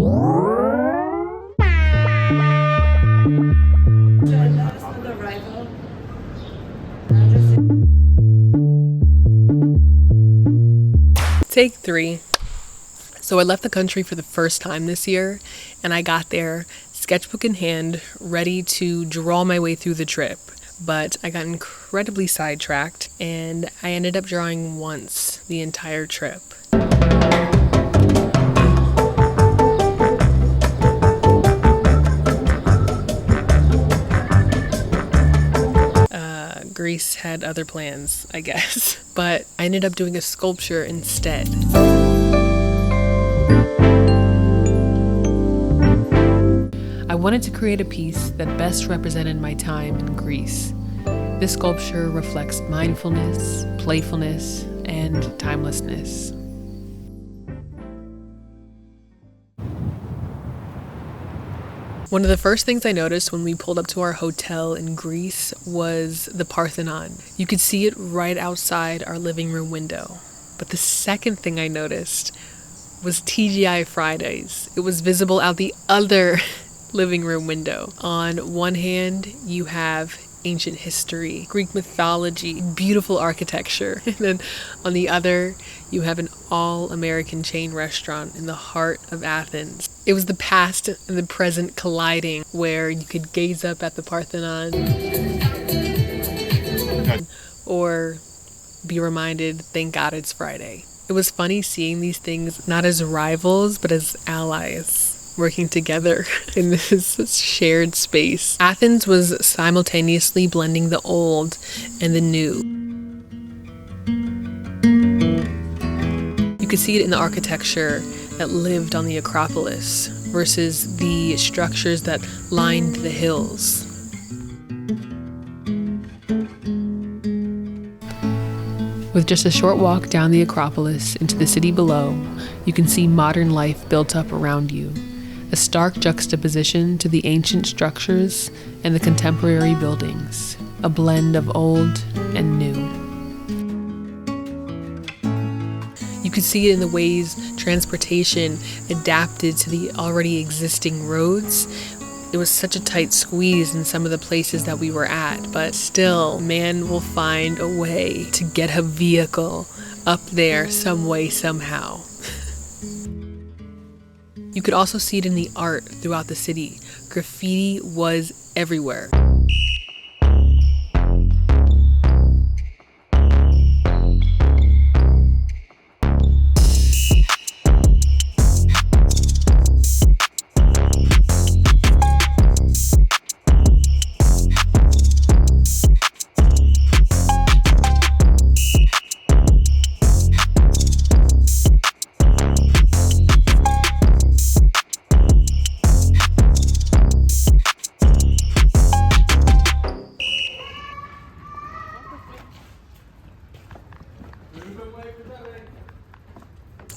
Take 3. So I left the country for the first time this year, and I got there, sketchbook in hand, ready to draw my way through the trip. But I got incredibly sidetracked, and I ended up drawing once the entire trip. Greece had other plans, I guess. But I ended up doing a sculpture instead. I wanted to create a piece that best represented my time in Greece. This sculpture reflects mindfulness, playfulness, and timelessness. One of the first things I noticed when we pulled up to our hotel in Greece was the Parthenon. You could see it right outside our living room window. But the second thing I noticed was TGI Fridays. It was visible out the other living room window. On one hand, you have ancient history, Greek mythology, beautiful architecture. And then on the other, you have an all-American chain restaurant in the heart of Athens. It was the past and the present colliding, where you could gaze up at the Parthenon or be reminded, thank God it's Friday. It was funny seeing these things not as rivals, but as allies, working together in this shared space. Athens was simultaneously blending the old and the new. You could see it in the architecture that lived on the Acropolis versus the structures that lined the hills. With just a short walk down the Acropolis into the city below, you can see modern life built up around you. A stark juxtaposition to the ancient structures and the contemporary buildings, a blend of old and new. You could see it in the ways transportation adapted to the already existing roads. It was such a tight squeeze in some of the places that we were at, but still, man will find a way to get a vehicle up there some way, somehow. You could also see it in the art throughout the city. Graffiti was everywhere.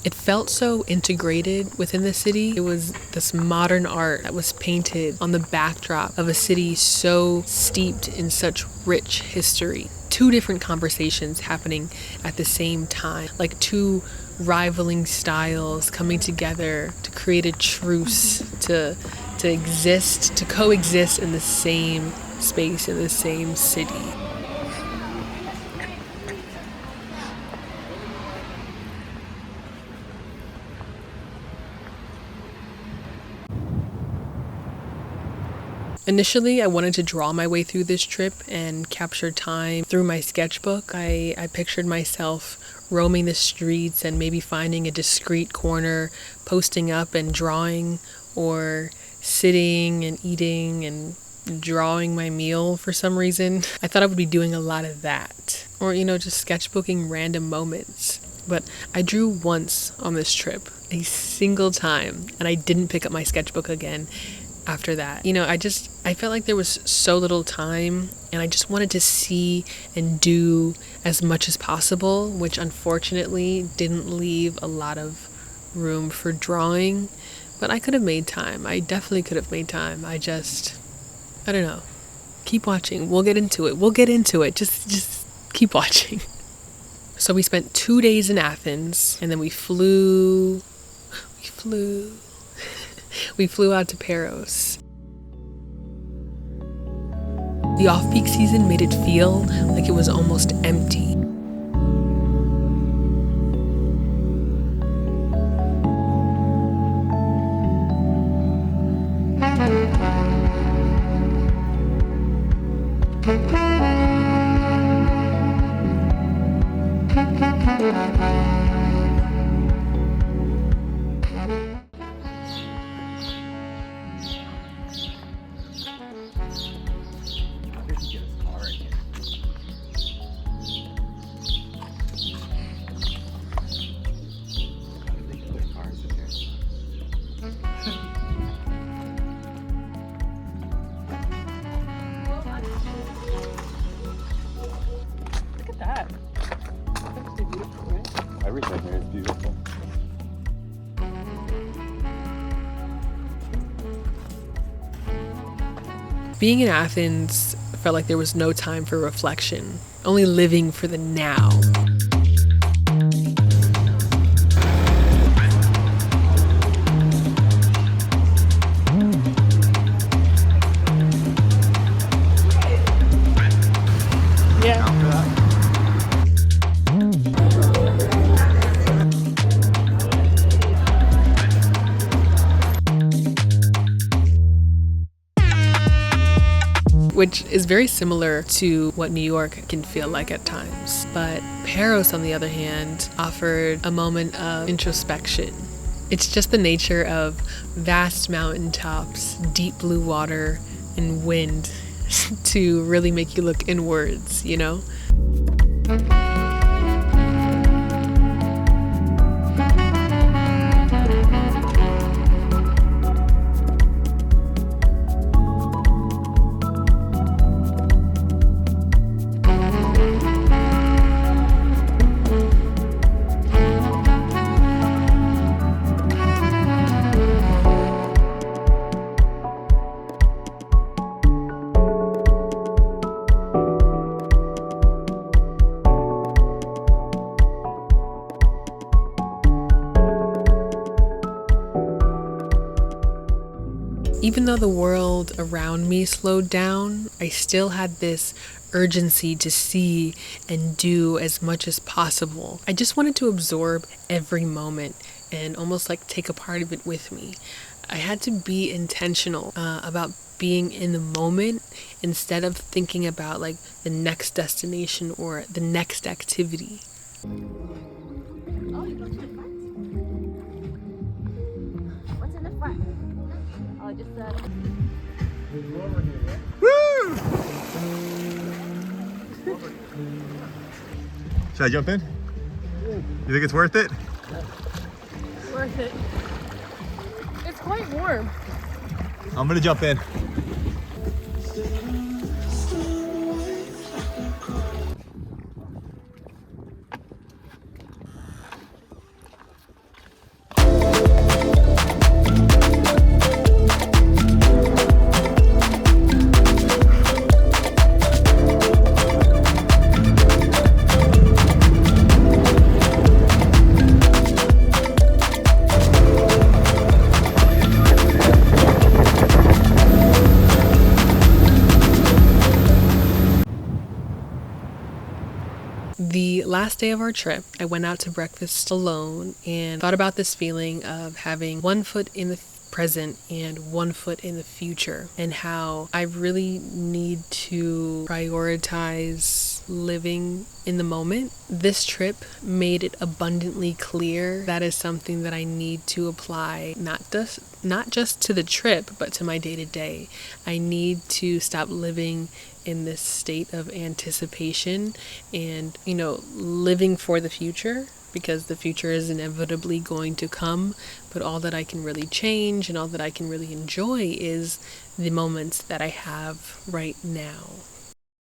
It felt so integrated within the city. It was this modern art that was painted on the backdrop of a city so steeped in such rich history. Two different conversations happening at the same time, like two rivaling styles coming together to create a truce, to exist, to coexist in the same space, in the same city. Initially, I wanted to draw my way through this trip and capture time through my sketchbook. I pictured myself roaming the streets and maybe finding a discreet corner, posting up and drawing, or sitting and eating and drawing my meal for some reason. I thought I would be doing a lot of that. Or, just sketchbooking random moments. But I drew once on this trip, a single time, and I didn't pick up my sketchbook again after that. I felt like there was so little time, and I just wanted to see and do as much as possible, which unfortunately didn't leave a lot of room for drawing. But I could have made time. I definitely could have made time. I don't know. Keep watching. We'll get into it. Just keep watching. So we spent 2 days in Athens, and then we flew We flew out to Paros. The off-peak season made it feel like it was almost empty. Everything here is beautiful. Being in Athens felt like there was no time for reflection, only living for the now. Which is very similar to what New York can feel like at times. But Paros, on the other hand, offered a moment of introspection. It's just the nature of vast mountaintops, deep blue water, and wind to really make you look inwards, you know? Even though the world around me slowed down, I still had this urgency to see and do as much as possible. I just wanted to absorb every moment and almost like take a part of it with me. I had to be intentional about being in the moment instead of thinking about like the next destination or the next activity. Oh, you go to the front? What's in the front? Oh, just Woo! Should I jump in? You think it's worth it? Worth it. It's quite warm. I'm gonna jump in. The last day of our trip, I went out to breakfast alone and thought about this feeling of having one foot in the present and one foot in the future, and how I really need to prioritize living in the moment. This trip made it abundantly clear that is something that I need to apply not just to the trip, but to my day-to-day. I need to stop living in this state of anticipation and, living for the future, because the future is inevitably going to come, but all that I can really change and all that I can really enjoy is the moments that I have right now.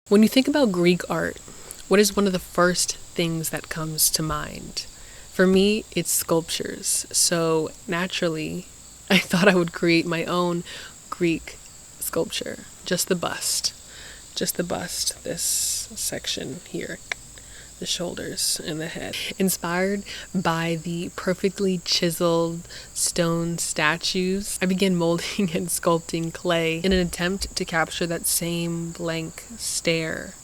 When you think about Greek art, what is one of the first things that comes to mind? For me, it's sculptures. So naturally, I thought I would create my own Greek sculpture, just the bust, this section here. the shoulders and the head. Inspired by the perfectly chiseled stone statues, I began molding and sculpting clay in an attempt to capture that same blank stare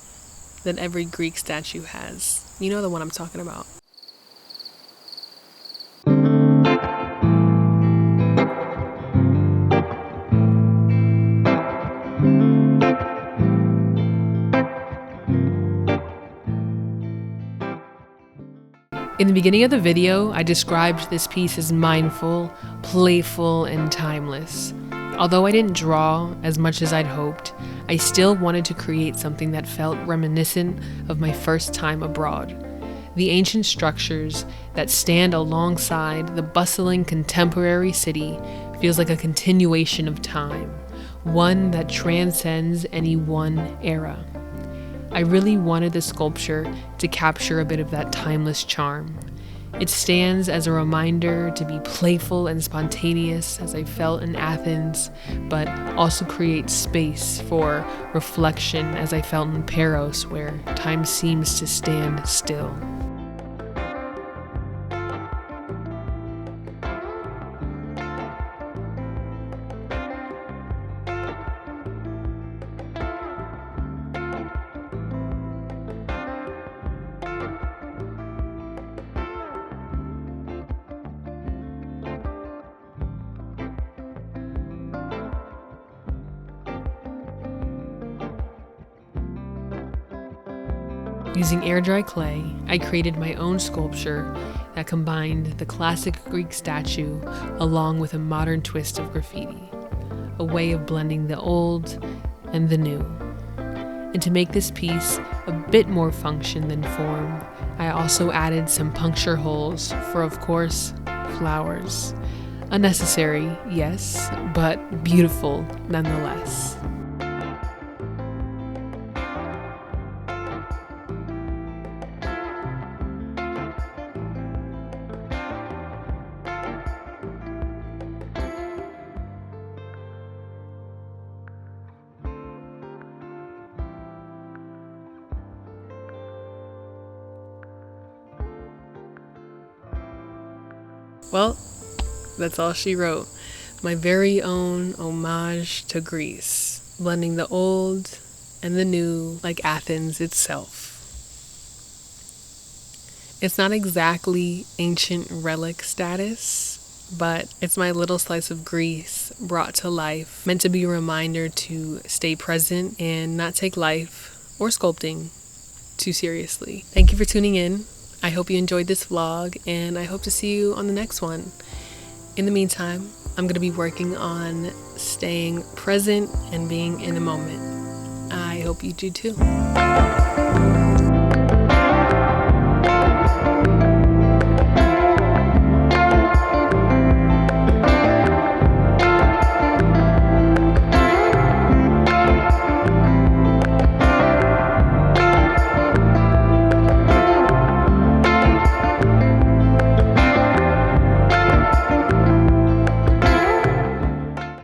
that every Greek statue has. You know the one I'm talking about. In the beginning of the video, I described this piece as mindful, playful, and timeless. Although I didn't draw as much as I'd hoped, I still wanted to create something that felt reminiscent of my first time abroad. The ancient structures that stand alongside the bustling contemporary city feels like a continuation of time, one that transcends any one era. I really wanted the sculpture to capture a bit of that timeless charm. It stands as a reminder to be playful and spontaneous as I felt in Athens, but also create space for reflection as I felt in Paros, where time seems to stand still. Using air-dry clay, I created my own sculpture that combined the classic Greek statue along with a modern twist of graffiti, a way of blending the old and the new. And to make this piece a bit more function than form, I also added some puncture holes for, of course, flowers. Unnecessary, yes, but beautiful nonetheless. Well, that's all she wrote. My very own homage to Greece, blending the old and the new like Athens itself. It's not exactly ancient relic status, but it's my little slice of Greece brought to life, meant to be a reminder to stay present and not take life or sculpting too seriously. Thank you for tuning in. I hope you enjoyed this vlog, and I hope to see you on the next one. In the meantime, I'm going to be working on staying present and being in the moment. I hope you do too.